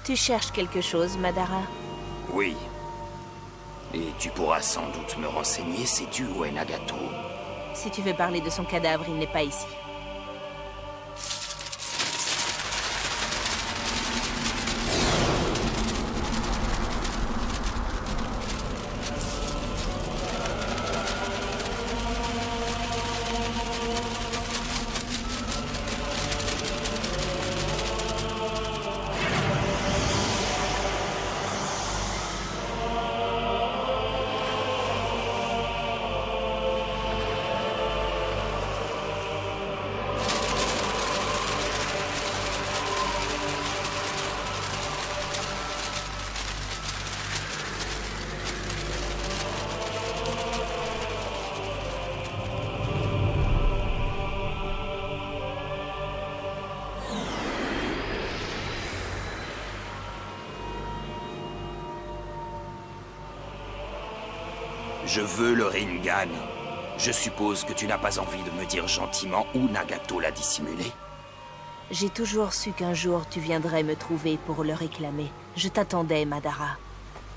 Tu cherches quelque chose, Madara? Oui. Et tu pourras sans doute me renseigner, sais-tu où est Nagato? Si tu veux parler de son cadavre, il n'est pas ici. Je veux le Rinnegan. Je suppose que tu n'as pas envie de me dire gentiment où Nagato l'a dissimulé? J'ai toujours su qu'un jour tu viendrais me trouver pour le réclamer. Je t'attendais, Madara.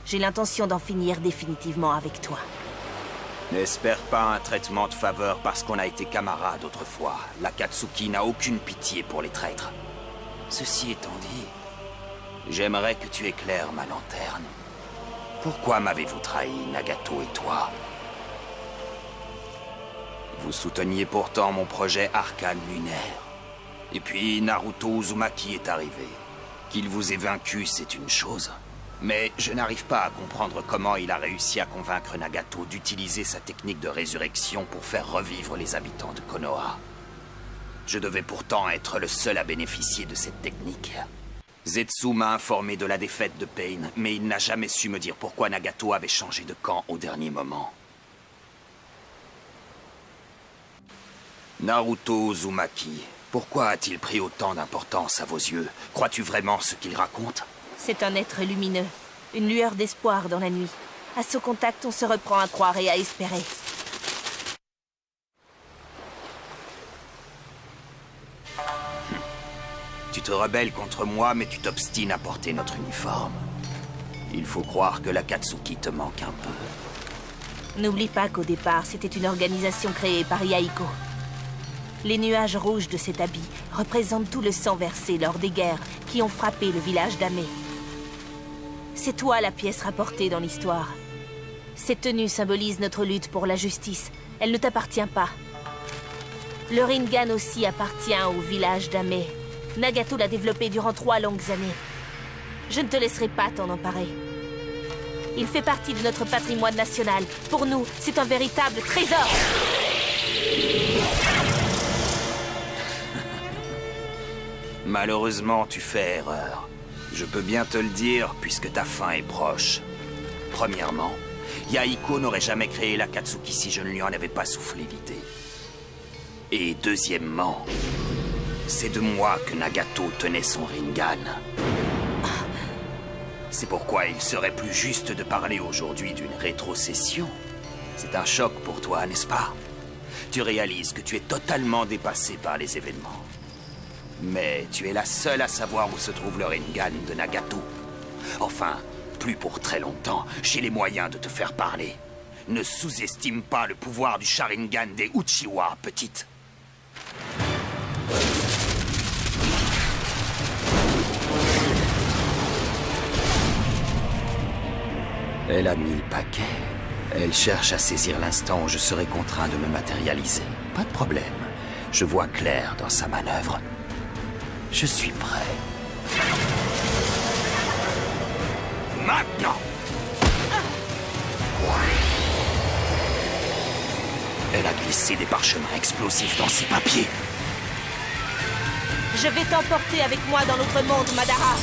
J'ai l'intention d'en finir définitivement avec toi. N'espère pas un traitement de faveur parce qu'on a été camarades autrefois. L'Akatsuki n'a aucune pitié pour les traîtres. Ceci étant dit, j'aimerais que tu éclaires ma lanterne. Pourquoi m'avez-vous trahi, Nagato et toi? Vous souteniez pourtant mon projet Arcane Lunaire. Et puis Naruto Uzumaki est arrivé. Qu'il vous ait vaincu, c'est une chose. Mais je n'arrive pas à comprendre comment il a réussi à convaincre Nagato d'utiliser sa technique de résurrection pour faire revivre les habitants de Konoha. Je devais pourtant être le seul à bénéficier de cette technique. Zetsu m'a informé de la défaite de Pain, mais il n'a jamais su me dire pourquoi Nagato avait changé de camp au dernier moment. Naruto Uzumaki, pourquoi a-t-il pris autant d'importance à vos yeux? Crois-tu vraiment ce qu'il raconte? C'est un être lumineux, une lueur d'espoir dans la nuit. À ce contact, on se reprend à croire et à espérer. Tu te rebelles contre moi, mais tu t'obstines à porter notre uniforme. Il faut croire que l'Akatsuki te manque un peu. N'oublie pas qu'au départ, c'était une organisation créée par Yahiko. Les nuages rouges de cet habit représentent tout le sang versé lors des guerres qui ont frappé le village d'Ame. C'est toi la pièce rapportée dans l'histoire. Cette tenue symbolise notre lutte pour la justice. Elle ne t'appartient pas. Le Rinnegan aussi appartient au village d'Ame. Nagato l'a développé durant 3 longues années. Je ne te laisserai pas t'en emparer. Il fait partie de notre patrimoine national. Pour nous, c'est un véritable trésor. Malheureusement, tu fais erreur. Je peux bien te le dire, puisque ta fin est proche. Premièrement, Yahiko n'aurait jamais créé l'Akatsuki si je ne lui en avais pas soufflé l'idée. Et deuxièmement, c'est de moi que Nagato tenait son Rinnegan. C'est pourquoi il serait plus juste de parler aujourd'hui d'une rétrocession. C'est un choc pour toi, n'est-ce pas? Tu réalises que tu es totalement dépassé par les événements. Mais tu es la seule à savoir où se trouve le Rinnegan de Nagato. Enfin, plus pour très longtemps, j'ai les moyens de te faire parler. Ne sous-estime pas le pouvoir du Sharingan des Uchiwa, petite. Elle a mis le paquet. Elle cherche à saisir l'instant où je serai contraint de me matérialiser. Pas de problème. Je vois clair dans sa manœuvre. Je suis prêt. Maintenant! Elle a glissé des parchemins explosifs dans ses papiers. Je vais t'emporter avec moi dans l'autre monde, Madara.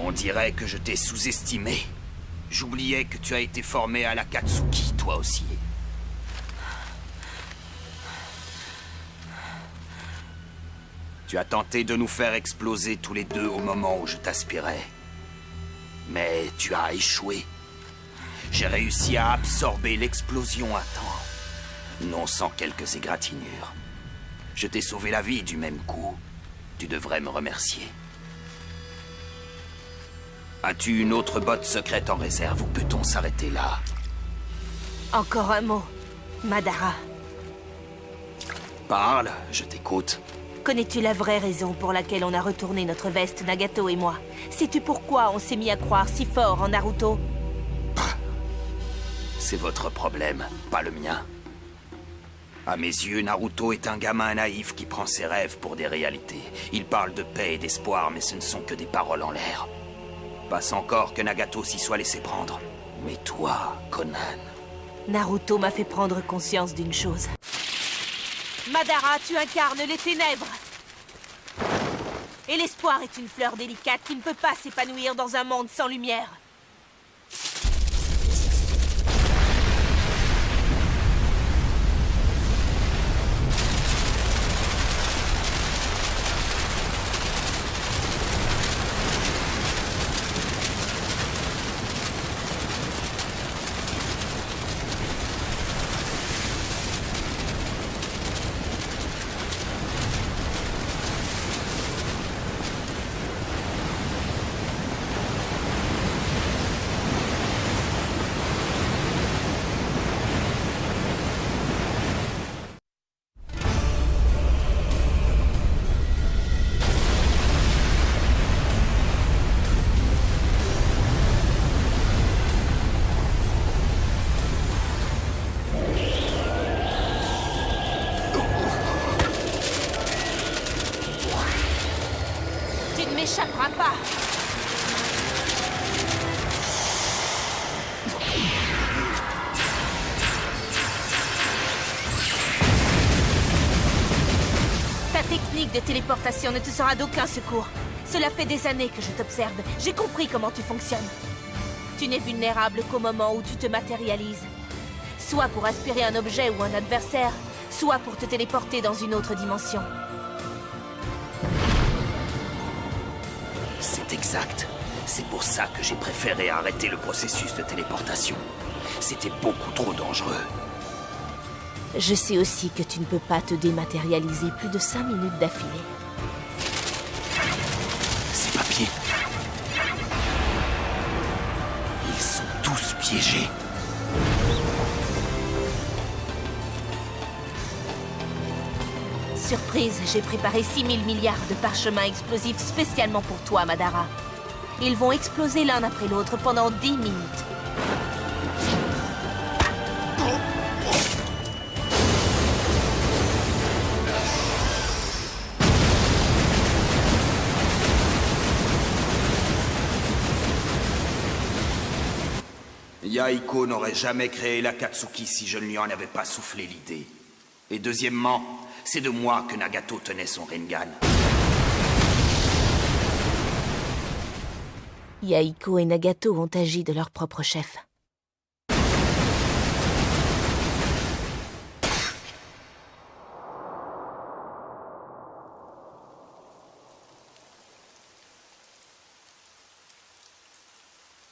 On dirait que je t'ai sous-estimé. J'oubliais que tu as été formé à l'Akatsuki, toi aussi. Tu as tenté de nous faire exploser tous les deux au moment où je t'aspirais. Mais tu as échoué. J'ai réussi à absorber l'explosion à temps. Non sans quelques égratignures. Je t'ai sauvé la vie du même coup. Tu devrais me remercier. As-tu une autre botte secrète en réserve ou peut-on s'arrêter là? Encore un mot, Madara. Parle, je t'écoute. Connais-tu la vraie raison pour laquelle on a retourné notre veste, Nagato et moi? Sais-tu pourquoi on s'est mis à croire si fort en Naruto? C'est votre problème, pas le mien. À mes yeux, Naruto est un gamin naïf qui prend ses rêves pour des réalités. Il parle de paix et d'espoir, mais ce ne sont que des paroles en l'air. Passe encore que Nagato s'y soit laissé prendre. Mais toi, Conan... Naruto m'a fait prendre conscience d'une chose. Madara, tu incarnes les ténèbres. Et l'espoir est une fleur délicate qui ne peut pas s'épanouir dans un monde sans lumière. N'échappera pas. Ta technique de téléportation ne te sera d'aucun secours. Cela fait des années que je t'observe. J'ai compris comment tu fonctionnes. Tu n'es vulnérable qu'au moment où tu te matérialises. Soit pour aspirer un objet ou un adversaire, soit pour te téléporter dans une autre dimension. C'est exact. C'est pour ça que j'ai préféré arrêter le processus de téléportation. C'était beaucoup trop dangereux. Je sais aussi que tu ne peux pas te dématérialiser plus de 5 minutes d'affilée. Ces papiers... Ils sont tous piégés. Surprise, j'ai préparé 6000 milliards de parchemins explosifs spécialement pour toi, Madara. Ils vont exploser l'un après l'autre pendant 10 minutes. Yahiko n'aurait jamais créé l'Akatsuki si je ne lui en avais pas soufflé l'idée. Et deuxièmement, c'est de moi que Nagato tenait son Rinnegan. Yahiko et Nagato ont agi de leur propre chef.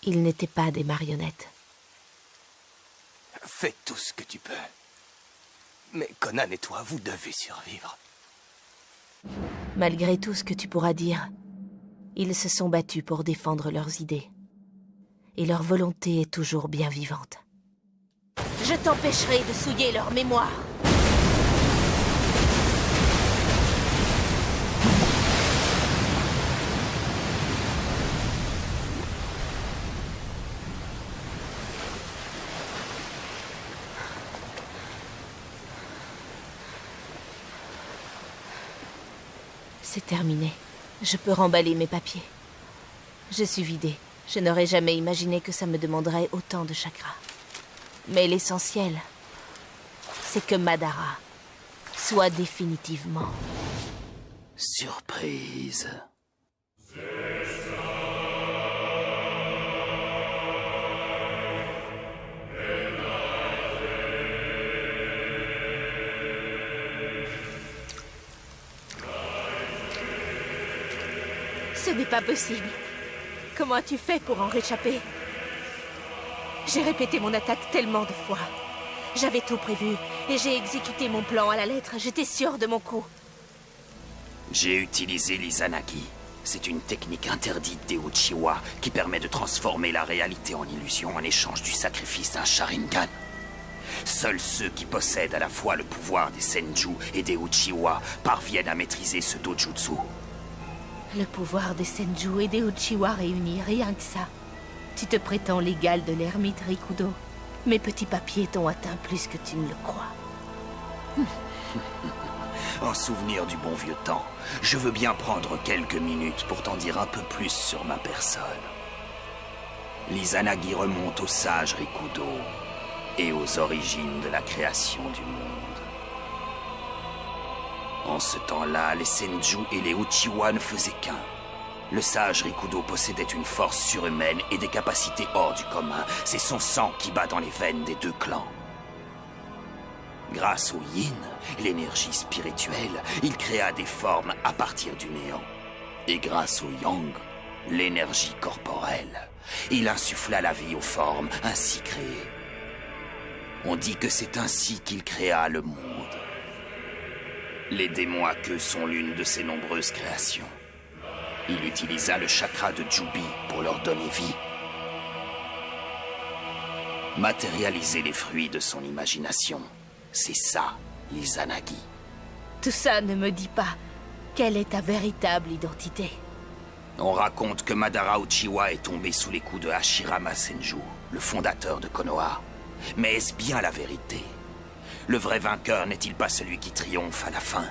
Ils n'étaient pas des marionnettes. Fais tout ce que tu peux. Mais Conan et toi, vous devez survivre. Malgré tout ce que tu pourras dire, ils se sont battus pour défendre leurs idées. Et leur volonté est toujours bien vivante. Je t'empêcherai de souiller leur mémoire. C'est terminé. Je peux remballer mes papiers. Je suis vidée. Je n'aurais jamais imaginé que ça me demanderait autant de chakras. Mais l'essentiel, c'est que Madara soit définitivement... Surprise. Ce n'est pas possible. Comment as-tu fait pour en réchapper? J'ai répété mon attaque tellement de fois. J'avais tout prévu, et j'ai exécuté mon plan à la lettre. J'étais sûre de mon coup. J'ai utilisé l'Izanagi. C'est une technique interdite des Uchiwa qui permet de transformer la réalité en illusion en échange du sacrifice d'un Sharingan. Seuls ceux qui possèdent à la fois le pouvoir des Senju et des Uchiwa parviennent à maîtriser ce dojutsu. Le pouvoir des Senju et des Uchiwa réunis, rien que ça. Tu te prétends l'égal de l'ermite Rikudo. Mes petits papiers t'ont atteint plus que tu ne le crois. En souvenir du bon vieux temps, je veux bien prendre quelques minutes pour t'en dire un peu plus sur ma personne. L'Izanagi remonte au sage Rikudo et aux origines de la création du monde. En ce temps-là, les Senju et les Uchiwa ne faisaient qu'un. Le sage Rikudo possédait une force surhumaine et des capacités hors du commun. C'est son sang qui bat dans les veines des deux clans. Grâce au yin, l'énergie spirituelle, il créa des formes à partir du néant. Et grâce au yang, l'énergie corporelle, il insuffla la vie aux formes ainsi créées. On dit que c'est ainsi qu'il créa le monde. Les démons à queue sont l'une de ses nombreuses créations. Il utilisa le chakra de Jubi pour leur donner vie. Matérialiser les fruits de son imagination, c'est ça, l'Izanagi. Tout ça ne me dit pas quelle est ta véritable identité. On raconte que Madara Uchiwa est tombé sous les coups de Hashirama Senju, le fondateur de Konoha. Mais est-ce bien la vérité? Le vrai vainqueur n'est-il pas celui qui triomphe à la fin?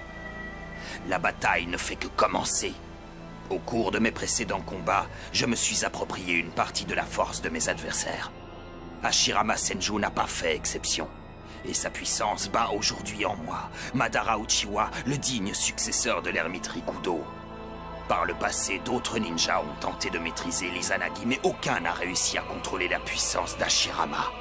La bataille ne fait que commencer. Au cours de mes précédents combats, je me suis approprié une partie de la force de mes adversaires. Hashirama Senju n'a pas fait exception. Et sa puissance bat aujourd'hui en moi, Madara Uchiwa, le digne successeur de l'ermite Rikudo. Par le passé, d'autres ninjas ont tenté de maîtriser l'Izanagi, mais aucun n'a réussi à contrôler la puissance d'Hashirama.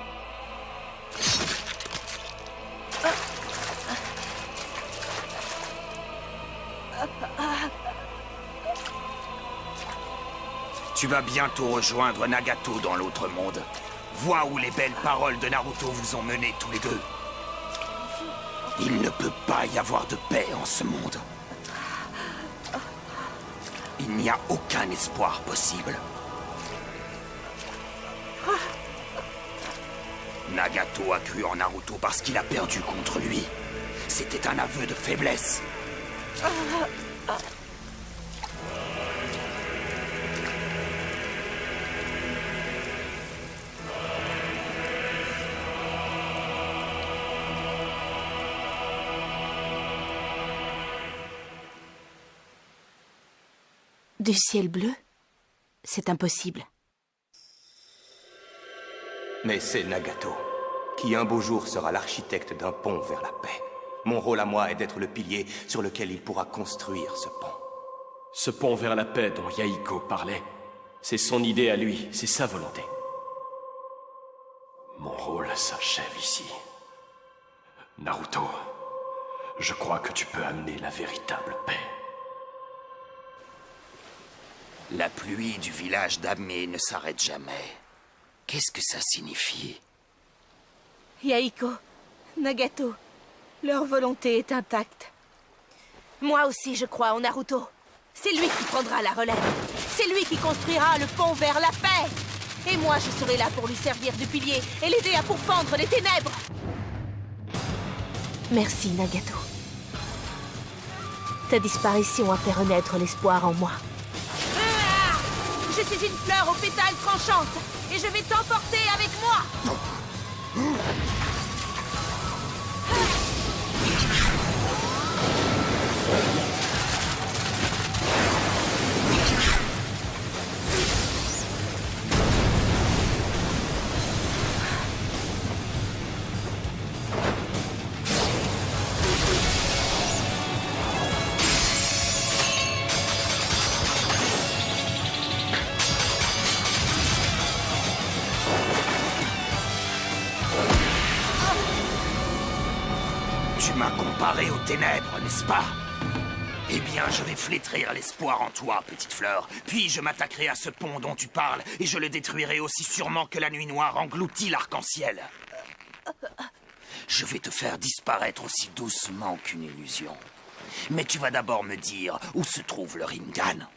Tu vas bientôt rejoindre Nagato dans l'autre monde. Vois où les belles paroles de Naruto vous ont mené tous les deux. Il ne peut pas y avoir de paix en ce monde. Il n'y a aucun espoir possible. Nagato a cru en Naruto parce qu'il a perdu contre lui. C'était un aveu de faiblesse. Du ciel bleu? C'est impossible. Mais c'est Nagato, qui un beau jour sera l'architecte d'un pont vers la paix. Mon rôle à moi est d'être le pilier sur lequel il pourra construire ce pont. Ce pont vers la paix dont Yahiko parlait, c'est son idée à lui, c'est sa volonté. Mon rôle s'achève ici. Naruto, je crois que tu peux amener la véritable paix. La pluie du village d'Amé ne s'arrête jamais. Qu'est-ce que ça signifie? Yahiko, Nagato, leur volonté est intacte. Moi aussi, je crois en Naruto. C'est lui qui prendra la relève. C'est lui qui construira le pont vers la paix. Et moi, je serai là pour lui servir de pilier et l'aider à pourfendre les ténèbres. Merci, Nagato. Ta disparition a fait renaître l'espoir en moi. Je suis une fleur aux pétales tranchantes, et je vais t'emporter avec moi. Tu m'as comparé aux ténèbres, n'est-ce pas? Eh bien, je vais flétrir l'espoir en toi, petite fleur. Puis je m'attaquerai à ce pont dont tu parles, et je le détruirai aussi sûrement que la nuit noire engloutit l'arc-en-ciel. Je vais te faire disparaître aussi doucement qu'une illusion. Mais tu vas d'abord me dire où se trouve le Rinnegan.